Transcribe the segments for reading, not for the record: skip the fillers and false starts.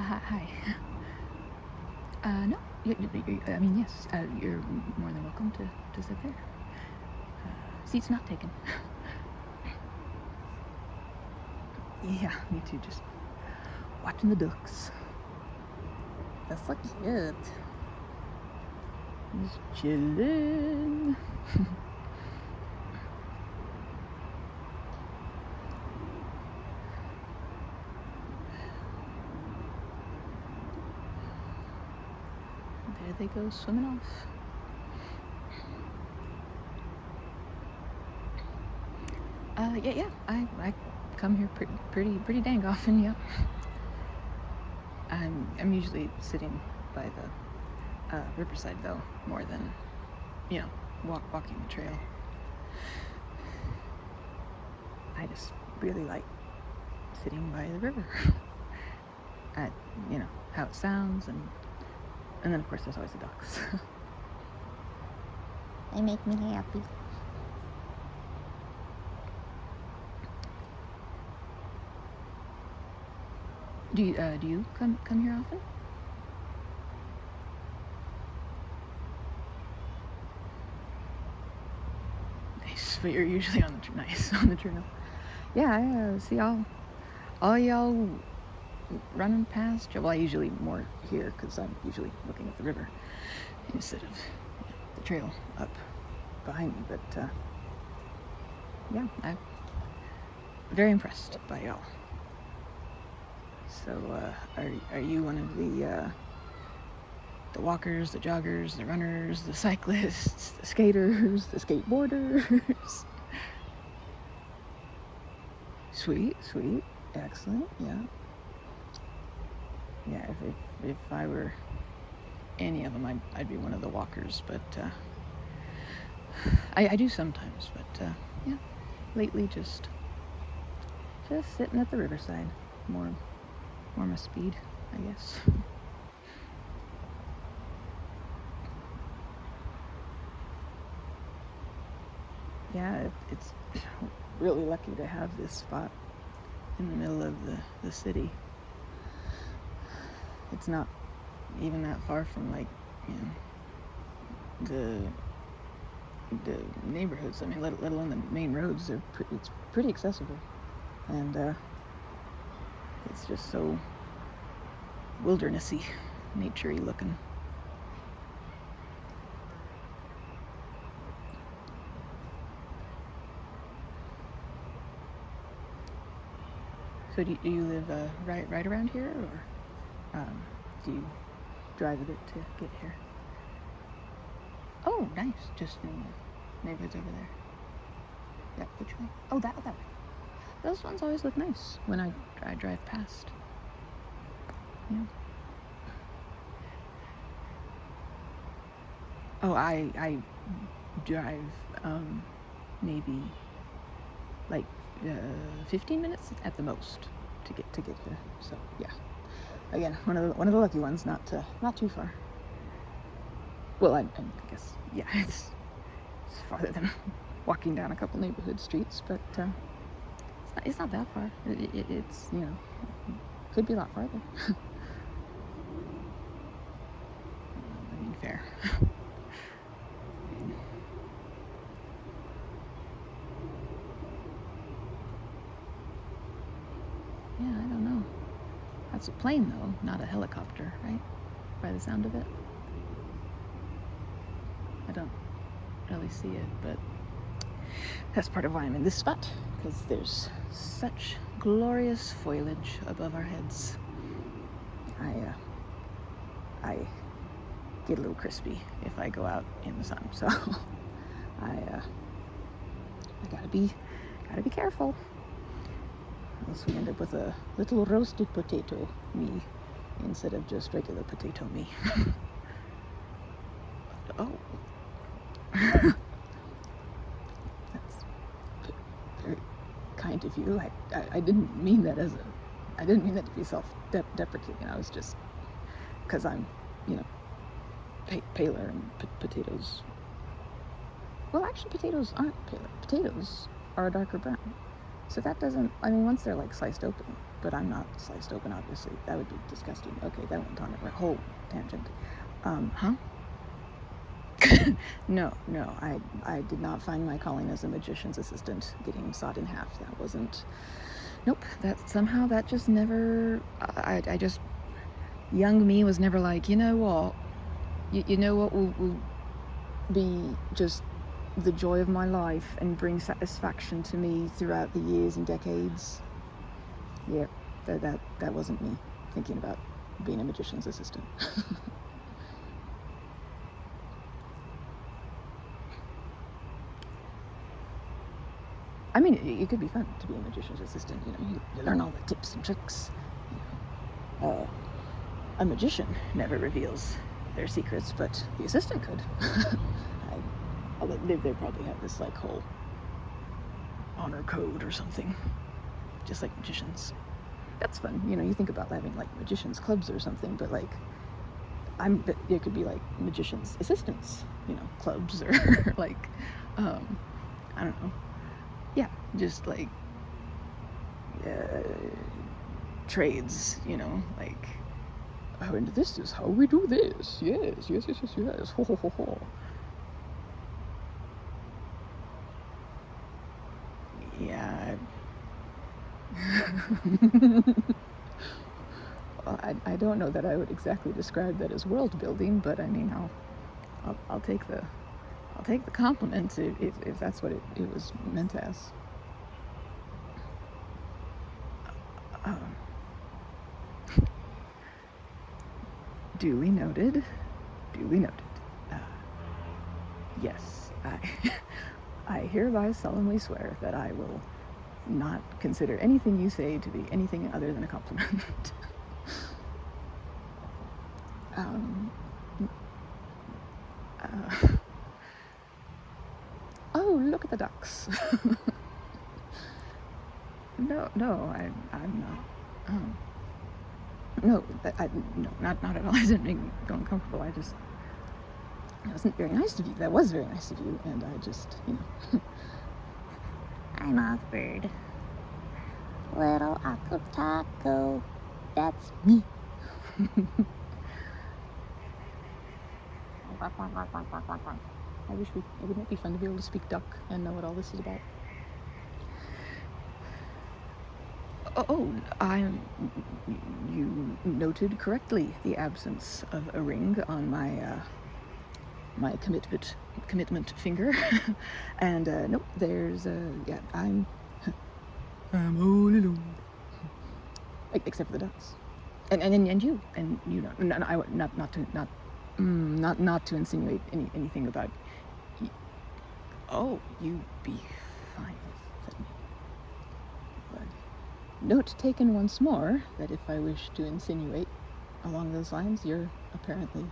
Hi. No. I mean, yes. You're more than welcome to sit there. Seat's not taken. Yeah, me too. Just watching the ducks. That's so cute. Just chilling. There they go swimming off. Yeah. I come here pretty dang often. Yeah. I'm usually sitting by the Riverside though, more than walking the trail. I just really like sitting by the river. How it sounds, and then of course there's always the ducks. They make me happy. Do you come here often? Nice, but you're usually on the trail. Yeah, I see all y'all running past. Well, I usually more here because I'm usually looking at the river instead of the trail up behind me. But yeah, I'm very impressed by y'all. So, are you one of the walkers, the joggers, the runners, the cyclists, the skaters, the skateboarders? Sweet, excellent, yeah. Yeah, if I were any of them, I'd be one of the walkers, but I do sometimes, but yeah, lately just sitting at the Riverside, more my speed, I guess. Yeah, it's really lucky to have this spot in the middle of the city. It's not even that far from the neighborhoods. I mean, let alone the main roads. It's pretty accessible, and it's just so wildernessy, naturey looking. So do you live right around here, or do you drive a bit to get here? Oh, nice. Just in the neighborhoods over there. Yeah, which way? Oh, that way. Those ones always look nice when I drive past. Yeah. Oh, I drive maybe like 15 minutes at the most to get here. So yeah, again, one of the lucky ones, not too far. Well, I guess yeah, it's farther than walking down a couple neighborhood streets, but it's not that far. It's could be a lot farther. I mean, fair. Yeah, I don't know. That's a plane though, not a helicopter, right? By the sound of it. I don't really see it, but that's part of why I'm in this spot, because there's such glorious foliage above our heads. I get a little crispy if I go out in the sun, so I gotta be careful. Else we end up with a little roasted potato me instead of just regular potato me. Oh. That's very kind of you. I didn't mean that I didn't mean that to be self-deprecating. I was just, because I'm, paler, and potatoes. Well, actually, potatoes aren't paler. Potatoes are a darker brown. So that doesn't, I mean, once they're like sliced open, but I'm not sliced open, obviously. That would be disgusting. Okay, that went on a whole tangent. Huh? No, I did not find my calling as a magician's assistant getting sawed in half. That wasn't, nope, that just never, I just, young me was never like, you know what will be just the joy of my life and bring satisfaction to me throughout the years and decades. Yeah, that wasn't me thinking about being a magician's assistant. I mean, it could be fun to be a magician's assistant. You know, you learn all the tips and tricks. You know, a magician never reveals their secrets, but the assistant could. They probably have this like whole honor code or something, just like magicians. That's fun. You know, you think about having like magicians clubs or something, but like it could be like magicians assistants, you know, clubs or like I don't know. Yeah, just like trades, you know, like, oh, and this is how we do this. Yes. Ho, ho, ho, ho. Yeah. Well, I don't know that I would exactly describe that as world building, but I mean, I'll take the compliment if that's what it was meant as. Duly noted. Yes, I hereby solemnly swear that I will not consider anything you say to be anything other than a compliment. Oh, look at the ducks. No, I'm not. No, not at all. I didn't make me feel uncomfortable. It wasn't very nice of you. That was very nice of you, and I just, you know. I'm Othbird. Little Aqua Taco. That's me. Wouldn't it be fun to be able to speak duck and know what all this is about? You noted correctly the absence of a ring on my commitment finger, and nope, there's I'm all alone, except for the ducks, and you know, not to insinuate anything about. Oh, you be fine with me. But note taken once more that if I wish to insinuate along those lines, you're apparently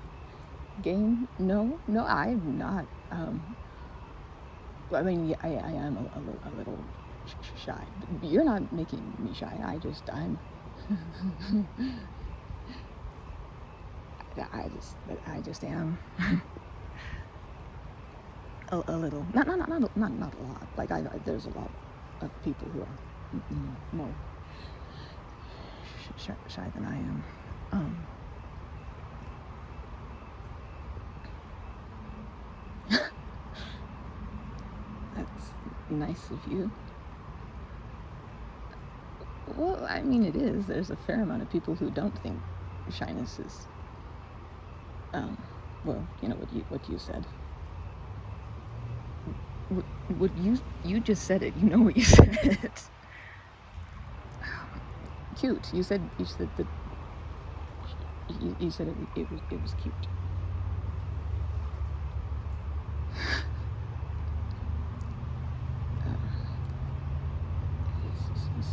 game. No, I'm not. I mean, I am a little shy. But you're not making me shy. I'm. I just am. A little, not a lot. Like there's a lot of people who are more shy than I am. That's nice of you. Well, I mean, it is. There's a fair amount of people who don't think shyness is. Well, you know what you said. What you just said it. You know what you said. Cute. You said that. You said it was cute.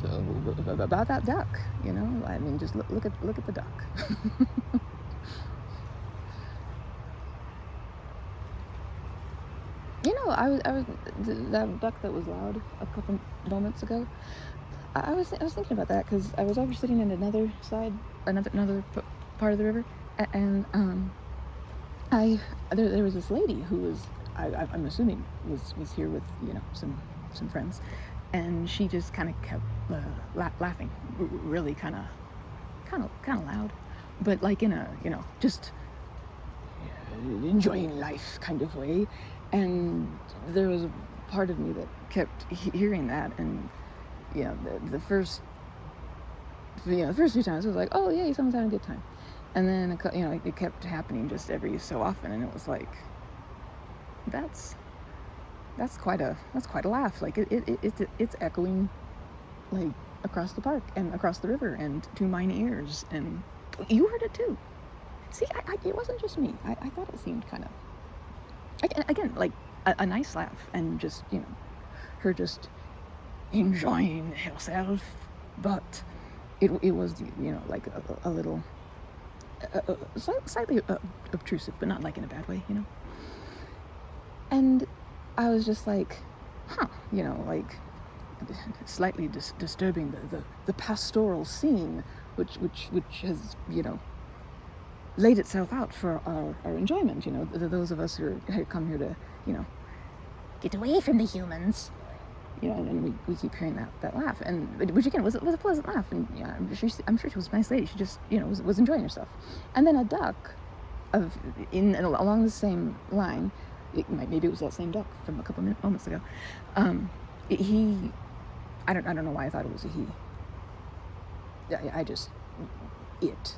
So about that duck, you know, I mean, just look at the duck. You know, I was that duck that was loud a couple moments ago. I was thinking about that because I was over sitting in another part of the river, and there was this lady who was I'm assuming was here with, you know, some friends, and she just kind of kept laughing, really kind of loud, but like in a, just enjoying life kind of way. And there was a part of me that kept hearing that, and the first few times it was like, oh yeah, someone's having a good time, and then it kept happening just every so often, and it was like, that's quite a laugh. Like it's echoing like across the park and across the river and to mine ears, and you heard it too. See, it wasn't just me. I thought it seemed kind of, again, like a nice laugh, and just her just enjoying herself, but it was like a little slightly obtrusive, but not like in a bad way, And I was just like, huh, like slightly disturbing the pastoral scene, which has laid itself out for our enjoyment. Those of us who come here to get away from the humans. And we keep hearing that laugh, and which again was a pleasant laugh, and I'm sure she was a nice lady. She just was enjoying herself. And then a duck along the same line, maybe it was that same duck from a couple moments ago. I don't know why I thought it was a he.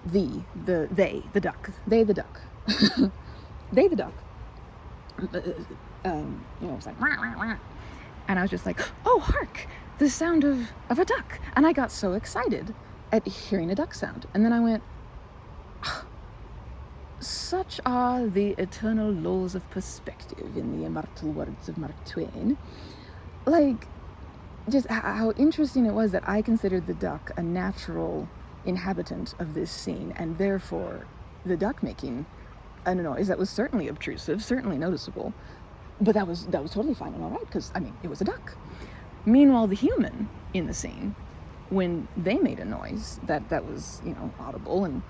The duck, they the duck, they the duck. It's like wah, wah, wah. And I was just like, oh, hark, the sound of a duck. And I got so excited at hearing a duck sound. And then I went, such are the eternal laws of perspective in the immortal words of Mark Twain. Like, just how interesting it was that I considered the duck a natural inhabitant of this scene, and therefore the duck making a noise that was certainly obtrusive, certainly noticeable, but that was totally fine and all right, because it was a duck. Meanwhile, the human in the scene, when they made a noise that was audible and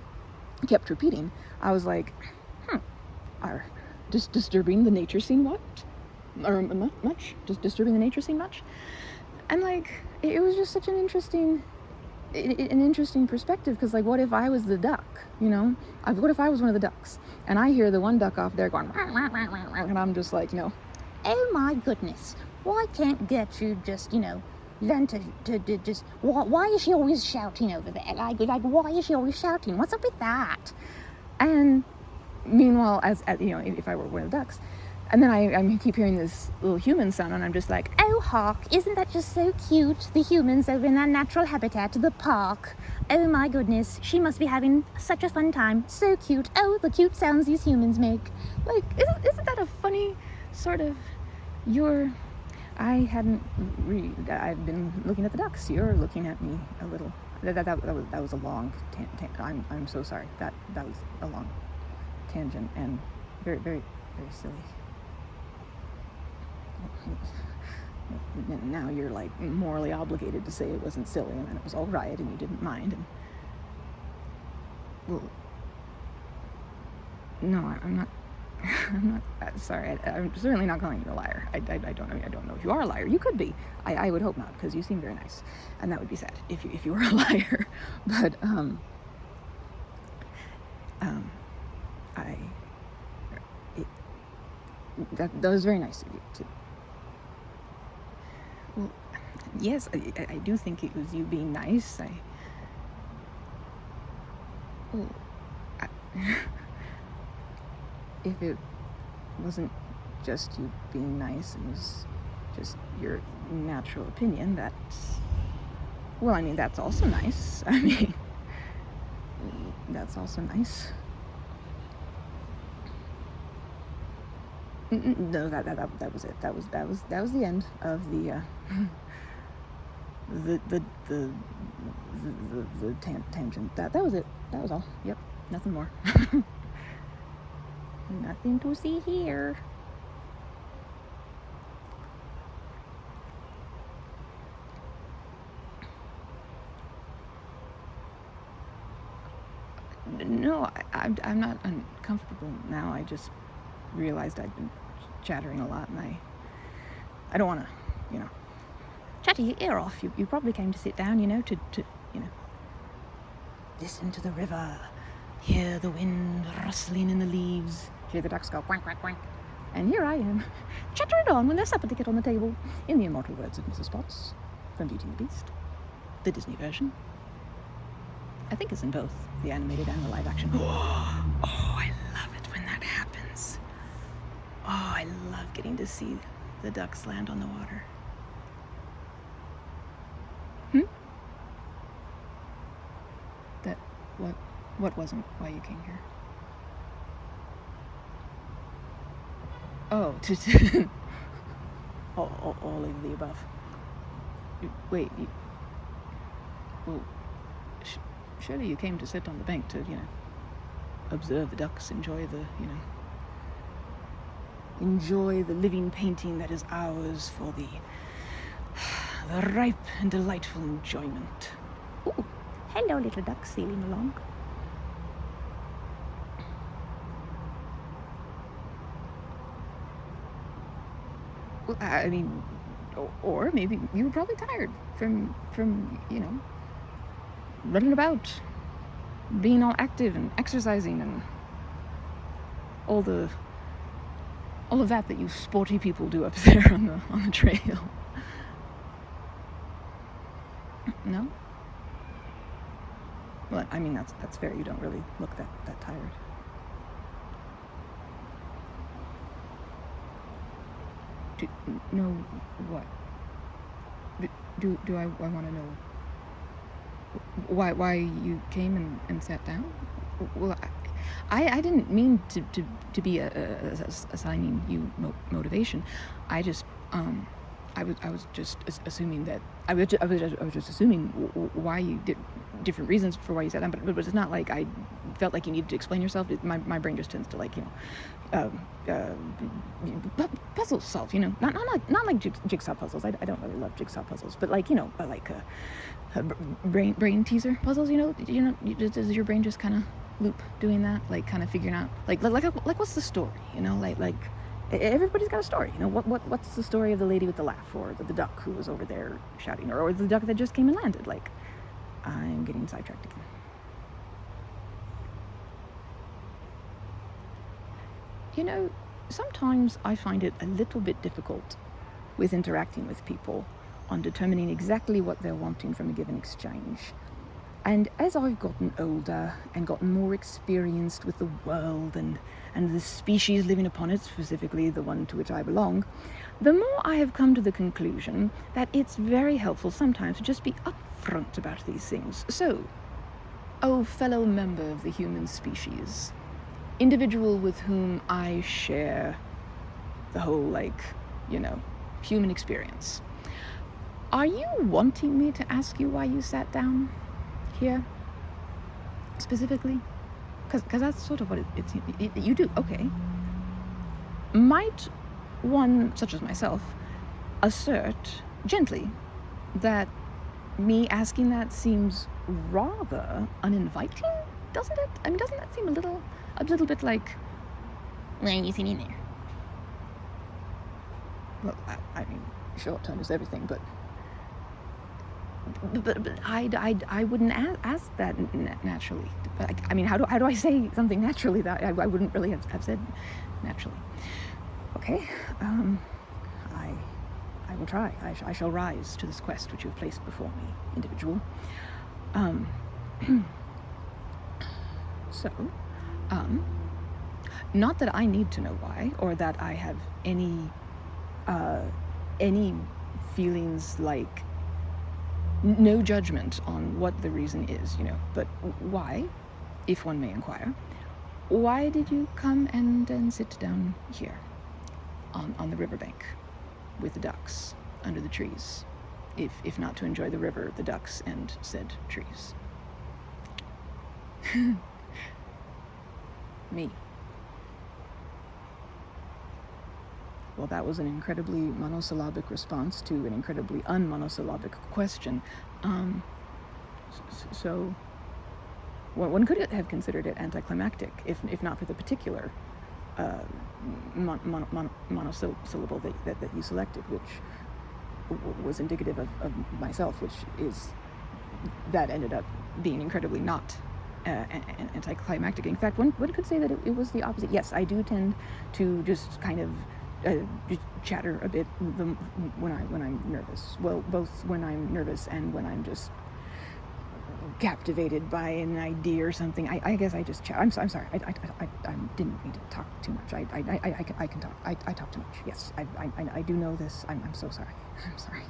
kept repeating, I was like, are just disturbing the nature scene much? Just disturbing the nature scene much? And like, it was just such an interesting perspective, because like, what if I was the duck? What if I was one of the ducks, and I hear the one duck off there going, wah, wah, wah, wah, and I'm just like, oh my goodness, why can't Gertrude just learn to just, why is she always shouting over there? Like why is she always shouting? What's up with that? And meanwhile, as if I were one of the ducks, and then I keep hearing this little human sound, and I'm just like, oh, hark, isn't that just so cute? The humans over in their natural habitat, the park. Oh my goodness, she must be having such a fun time. So cute. Oh, the cute sounds these humans make. Like, isn't that a funny sort of, I've been looking at the ducks. You're looking at me a little. That was a long I'm so sorry. That was a long tangent, and very, very, very silly. Now you're like morally obligated to say it wasn't silly, and it was all right, and you didn't mind. And well, no, I'm not. I'm not. Sorry, I'm certainly not calling you a liar. I don't know. I don't know if you are a liar. You could be. I would hope not, because you seem very nice, and that would be sad if you were a liar. But that was very nice of you to. Well, yes, I do think it was you being nice. If it wasn't just you being nice, it was just your natural opinion, that's also nice. That's also nice. No, that was it. That was the end of the tangent. That was it. That was all. Yep, nothing more. Nothing to see here. No, I'm not uncomfortable now. I just realized I'd been chattering a lot, and I don't want to, Chatter your ear off. You probably came to sit down, to listen to the river, hear the wind rustling in the leaves, hear the ducks go quack, quack, quack. And here I am, chattering on when there's supper to get on the table, in the immortal words of Mrs. Potts, from Beauty and the Beast, the Disney version. I think it's in both the animated and the live action. Oh, I love it when that happens. Oh, I love getting to see the ducks land on the water. What wasn't why you came here? Oh, all of the above. Wait, well, surely you came to sit on the bank to, observe the ducks, enjoy the living painting that is ours for the ripe and delightful enjoyment. Ooh, hello, little ducks sailing along. Well, I mean, or maybe you were probably tired from running about, being all active and exercising and all of that you sporty people do up there on the trail. No? Well, I mean, that's fair. You don't really look that tired. No, what? Do I want to know why you came and sat down? Well, I didn't mean to be assigning you motivation. I just I was just assuming that I was just assuming why you did different reasons for why you sat down, but it's not like I felt like you needed to explain yourself. My brain just tends to puzzles solve, not like jigsaw puzzles. I don't really love jigsaw puzzles, but brain teaser puzzles. Does your brain just kind of loop doing that, like kind of figuring out like what's the story? Like everybody's got a story. What's the story of the lady with the laugh, or the duck who was over there shouting, or the duck that just came and landed? Like, I'm getting sidetracked again. Sometimes I find it a little bit difficult with interacting with people on determining exactly what they're wanting from a given exchange. And as I've gotten older and gotten more experienced with the world and the species living upon it, specifically the one to which I belong, the more I have come to the conclusion that it's very helpful sometimes to just be upfront about these things. So, oh, fellow member of the human species, individual with whom I share the whole, human experience, are you wanting me to ask you why you sat down here specifically? Because that's sort of what you do. Okay. Might one such as myself assert gently that me asking that seems rather uninviting, doesn't it? I mean, doesn't that seem a little bit like, why are you sitting there? Well, I mean, short term is everything, but I wouldn't ask that naturally. I mean, how do I say something naturally that I wouldn't really have said naturally? Okay, I will try. I shall rise to this quest which you have placed before me, individual. So, not that I need to know why, or that I have any feelings like no judgment on what the reason is, but why, if one may inquire, why did you come and sit down here on the riverbank with the ducks under the trees, if not to enjoy the river, the ducks, and said trees? Me. Well, that was an incredibly monosyllabic response to an incredibly unmonosyllabic question. So one could have considered it anticlimactic, if not for the particular monosyllable that you selected, which was indicative of myself, which is that ended up being incredibly not anticlimactic. In fact, one could say that it was the opposite. Yes, I do tend to just kind of just chatter a bit when I'm nervous. Well, both when I'm nervous and when I'm just captivated by an idea or something. I guess I just chat. I'm sorry. I didn't mean to talk too much. I can talk. I talk too much. Yes, I do know this. I'm so sorry. I'm sorry.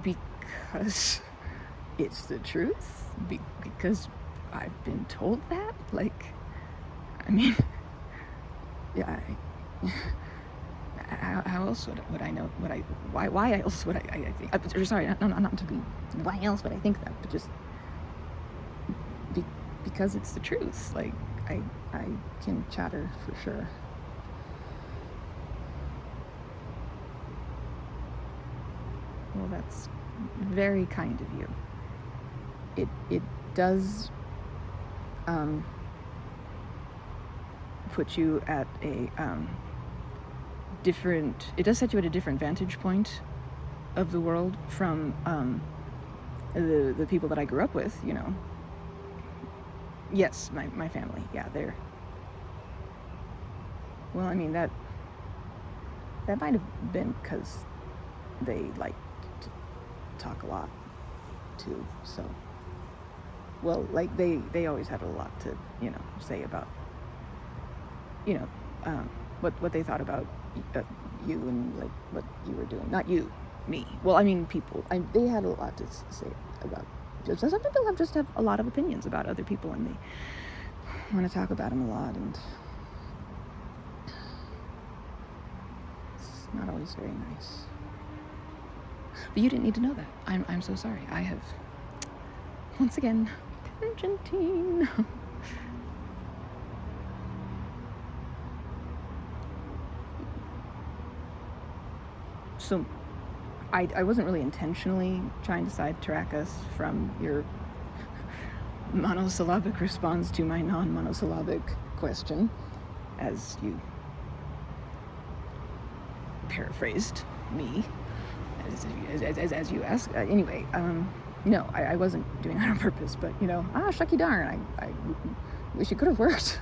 Because it's the truth. Because I've been told that. Like, I mean, yeah. How else would I know? Why else would I think? Sorry, not to be. Why else would I think that? But just because it's the truth. Like, I can chatter for sure. Well, that's very kind of you. It does put you at a different. It does set you at a different vantage point of the world from the people that I grew up with. You know. Yes, my family. Yeah, they're. Well, I mean that might have been because they like to talk a lot too. So, well, like they always had a lot to say about what they thought about you and like what you were doing. Not you, me. Well, I mean people. They had a lot to say about. Some people just have a lot of opinions about other people, and they want to talk about them a lot, and it's not always very nice. But you didn't need to know that. I'm so sorry. I have once again tangenting. So I wasn't really intentionally trying to sidetrack us from your monosyllabic response to my non-monosyllabic question, as you paraphrased me, as you asked. Anyway, no, I wasn't doing that on purpose, but shucky darn, I wish it could have worked.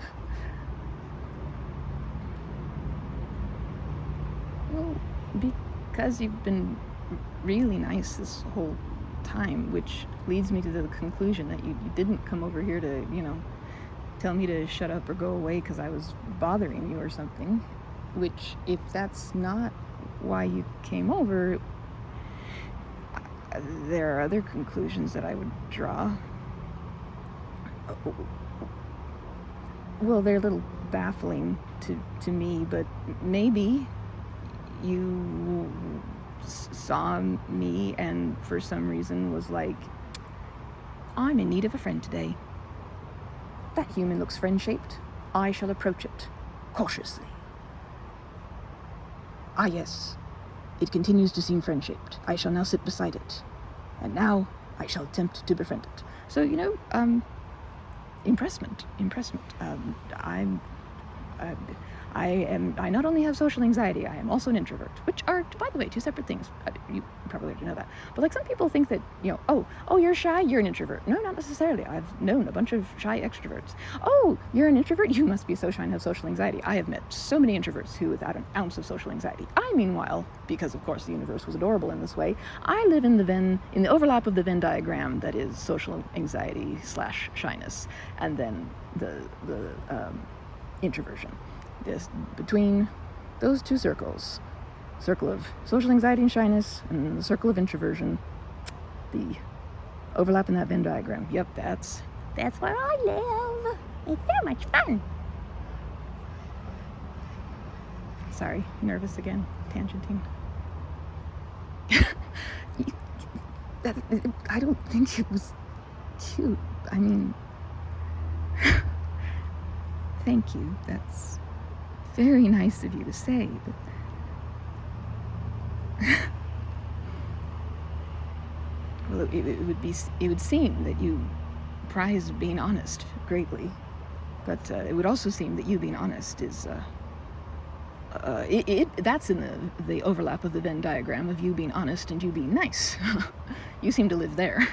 Well, because you've been really nice this whole time, which leads me to the conclusion that you didn't come over here to tell me to shut up or go away because I was bothering you or something, which if that's not why you came over, there are other conclusions that I would draw. Well, they're a little baffling to me, but maybe you saw me and for some reason was like, I'm in need of a friend today. That human looks friend-shaped. I shall approach it cautiously. Ah, yes. It continues to seem friend-shaped. I shall now sit beside it. And now I shall attempt to befriend it. So, impressment. I not only have social anxiety, I am also an introvert, which are, by the way, two separate things. You probably already know that. But like some people think that, oh, you're shy, you're an introvert. No, not necessarily. I've known a bunch of shy extroverts. Oh, you're an introvert, you must be so shy and have social anxiety. I have met so many introverts who without an ounce of social anxiety. I, meanwhile, because of course the universe was adorable in this way, I live in the overlap of the Venn diagram that is social anxiety / shyness, and then the introversion. This between those two circles, circle of social anxiety and shyness and the circle of introversion, the overlap in that Venn diagram. Yep, that's where I live. It's so much fun. Sorry, nervous again, tangenting. I don't think it was cute. I mean, thank you. That's very nice of you to say, but well, it would seem that you prize being honest greatly, But it would also seem that you being honest is, that's in the overlap of the Venn diagram of you being honest and you being nice. You seem to live there.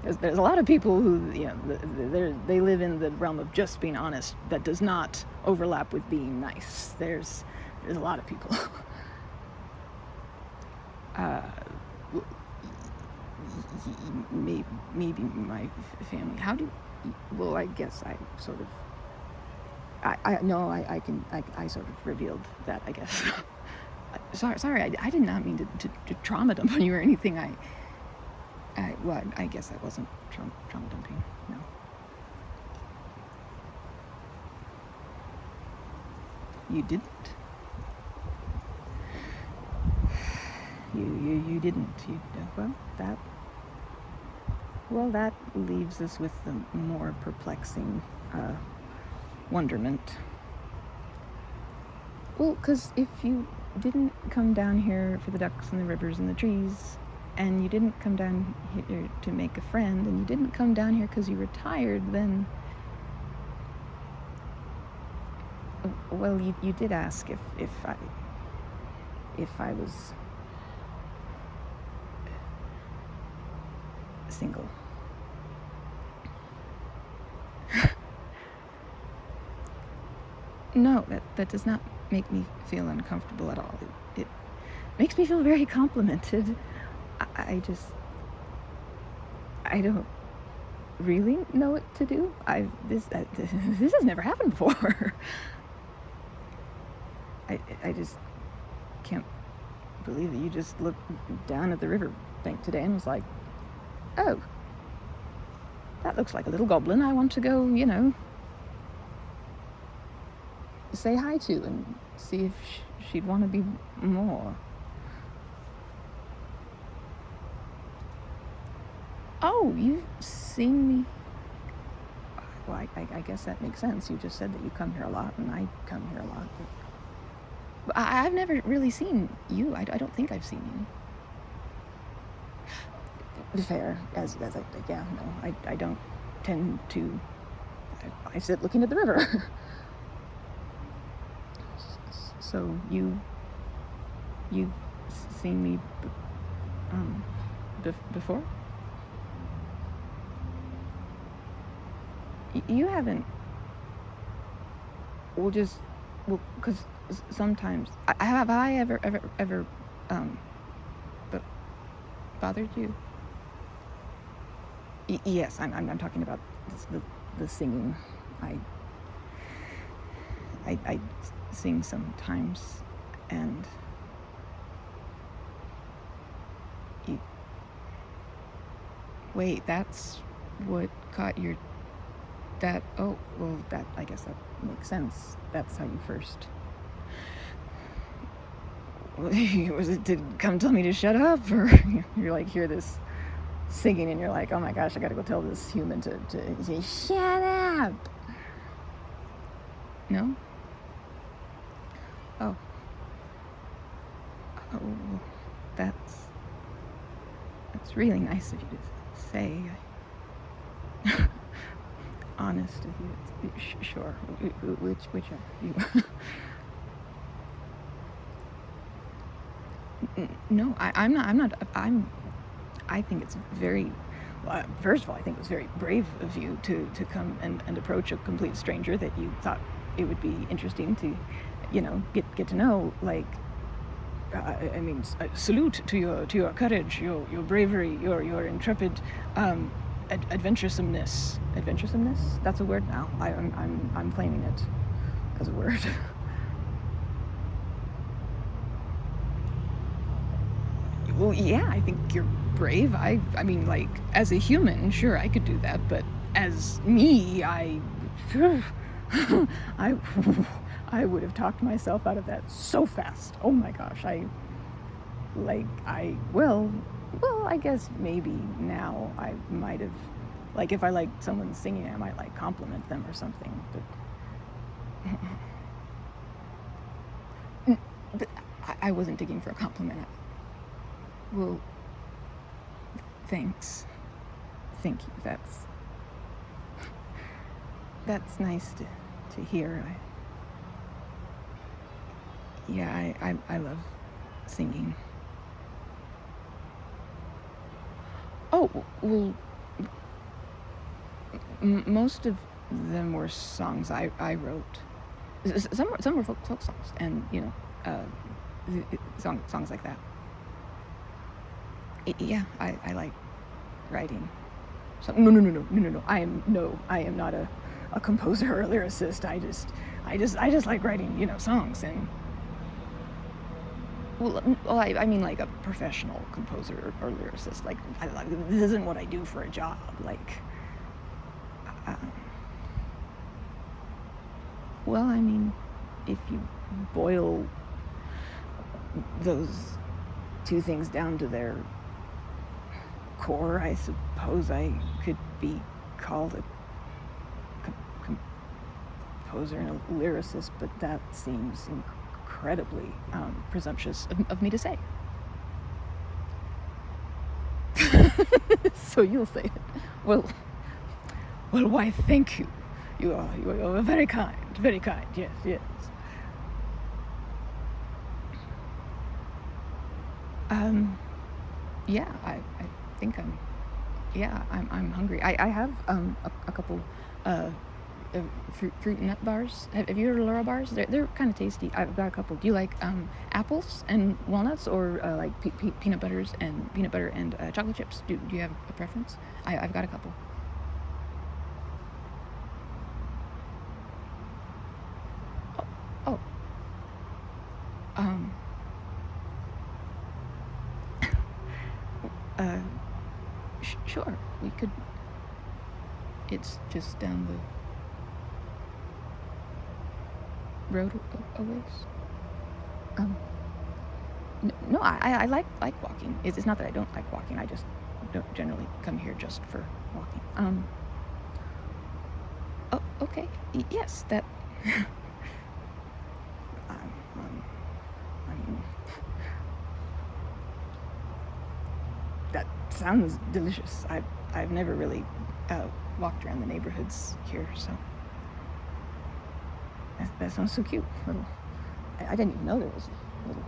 There's a lot of people who, they live in the realm of just being honest that does not overlap with being nice. There's a lot of people. Maybe my family. How do? Well, I guess I sort of. I sort of revealed that, I guess. Sorry, I did not mean to trauma dump on you or anything. I guess that wasn't trauma dumping. No. You didn't. You didn't. Well, that leaves us with the more perplexing wonderment. Well, because if you didn't come down here for the ducks and the rivers and the trees, and you didn't come down here to make a friend, and you didn't come down here because you were tired, then, well, you did ask if I was single. No, that does not make me feel uncomfortable at all. It makes me feel very complimented. I don't really know what to do. This has never happened before. I just can't believe that you just looked down at the river bank today and was like, oh, that looks like a little goblin I want to go, say hi to and see if she'd want to be more. Oh, you've seen me. Well, I guess that makes sense. You just said that you come here a lot, and I come here a lot. But I've never really seen you. I don't think I've seen you. Fair, I don't tend to. I sit looking at the river. So you've seen me before? You haven't. Because sometimes have I ever bothered you? Yes, I'm talking about the singing. I sing sometimes, and wait, that's what caught your that. Oh, well, that, I guess that makes sense. That's how you first. Was it to come tell me to shut up, or you're like, hear this singing and you're like, oh my gosh, I gotta go tell this human to say shut up? No? Oh, that's really nice of you to say. Honest of you. Sure. Which are you? No, I'm not. I think it's very. Well, first of all, I think it was very brave of you to come and approach a complete stranger that you thought it would be interesting to, get to know. Like, I mean, salute to your courage, your bravery, your intrepid, adventuresomeness. Adventuresomeness? That's a word now. I'm claiming it as a word. Well, yeah, I think you're brave. I mean, like, as a human, sure, I could do that, but as me, I would have talked myself out of that so fast. Oh my gosh, well, I guess maybe now I might have, like, if I liked someone singing, I might, like, compliment them or something, but I wasn't digging for a compliment. Well, thanks. Thank you. that's nice to hear. I love singing. Oh, well, most of them were songs I wrote. Some were folk songs, and songs like that. Yeah, I like writing. So no. I am not a composer or a lyricist. I just like writing, songs. And well, I mean like a professional composer or lyricist. Like, this isn't what I do for a job. Like, well, I mean, if you boil those two things down to their core, I suppose I could be called a composer and a lyricist, but that seems incredibly presumptuous of me to say. So you'll say it. Well, why, thank you. You are very kind, yes. Yeah, I think I'm hungry. I have a couple fruit nut bars. Have you heard of Laurel bars? They're kind of tasty. I've got a couple. Do you like apples and walnuts, or like peanut butter and chocolate chips? Do you have a preference? I've got a couple. Oh. Sure, we could. It's just down the road a ways. No, I like walking. It's not that I don't like walking. I just don't generally come here just for walking. Oh, okay. Yes, that. I mean, that sounds delicious. I've never really walked around the neighborhoods here, so that sounds so cute. I didn't even know there was a little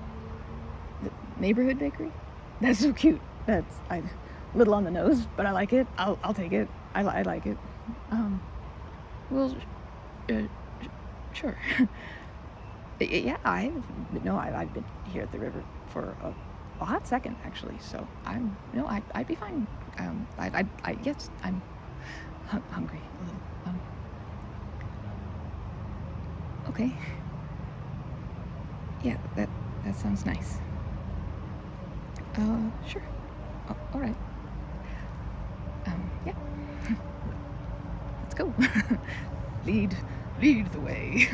neighborhood bakery. That's so cute. That's a little on the nose, but I like it. I'll take it. I like it. Well, sure. Yeah, I've been here at the river for a hot second, actually. So I'd be fine. Yes, I'm hungry a little. Okay. Yeah, that sounds nice. Sure. All right. Yeah. Let's go. Lead the way.